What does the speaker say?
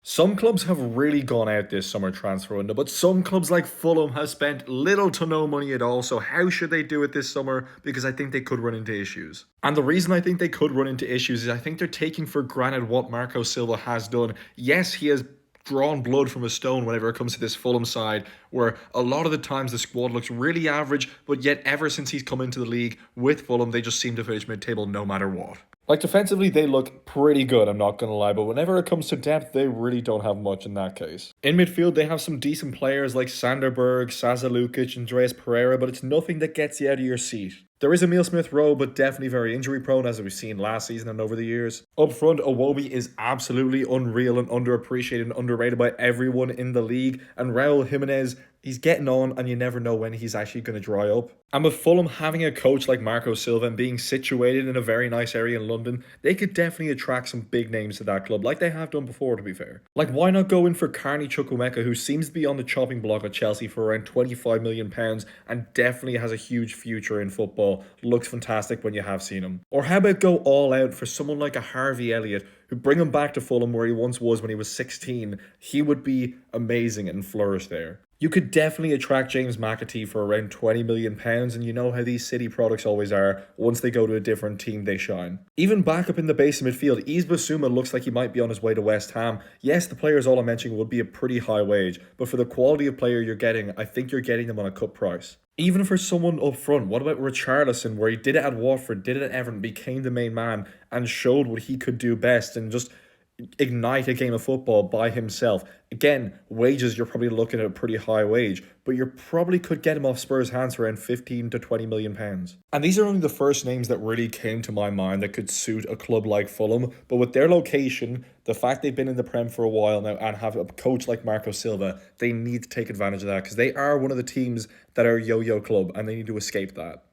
Some clubs have really gone out this summer transfer window, but some clubs like Fulham have spent little to no money at all. So, how should they do it this summer? Because I think they could run into issues. And the reason I think they could run into issues is I think they're taking for granted what Marco Silva has done. Yes, he has drawn blood from a stone whenever it comes to this Fulham side, where a lot of the times the squad looks really average, but yet ever since he's come into the league with Fulham, they just seem to finish mid-table no matter what. Like defensively, they look pretty good, I'm not going to lie, but whenever it comes to depth, they really don't have much in that case. In midfield, they have some decent players like Sanderberg, Sasa Lukic, Andreas Pereira, but it's nothing that gets you out of your seat. There is Emil Smith Rowe, but definitely very injury prone, as we've seen last season and over the years. Up front, Iwobi is absolutely unreal and underappreciated and underrated by everyone in the league. And Raul Jimenez, he's getting on, and you never know when he's actually going to dry up. And with Fulham having a coach like Marco Silva and being situated in a very nice area in London, they could definitely attract some big names to that club, like they have done before, to be fair. Like, why not go in for Carney Chukwuemeka, who seems to be on the chopping block at Chelsea for around £25 million and definitely has a huge future in football. Looks fantastic when you have seen him. Or how about go all out for someone like a Harvey Elliott, who bring him back to Fulham where he once was when he was 16. He would be amazing and flourish there. You could definitely attract James McAtee for around £20 million, and you know how these City products always are. Once they go to a different team, they shine. Even back up in the base of midfield, Yves Bissouma looks like he might be on his way to West Ham. Yes, the players all I'm mentioning would be a pretty high wage, but for the quality of player you're getting, I think you're getting them on a cut price. Even for someone up front, what about Richarlison, where he did it at Watford, did it at Everton, became the main man, and showed what he could do best, and just ignite a game of football by himself. Again, wages, you're probably looking at a pretty high wage, but you probably could get him off Spurs' hands for around 15 to 20 million pounds. And these are only the first names that really came to my mind that could suit a club like Fulham, but with their location, the fact they've been in the Prem for a while now and have a coach like Marco Silva, they need to take advantage of that because they are one of the teams that are a yo-yo club and they need to escape that.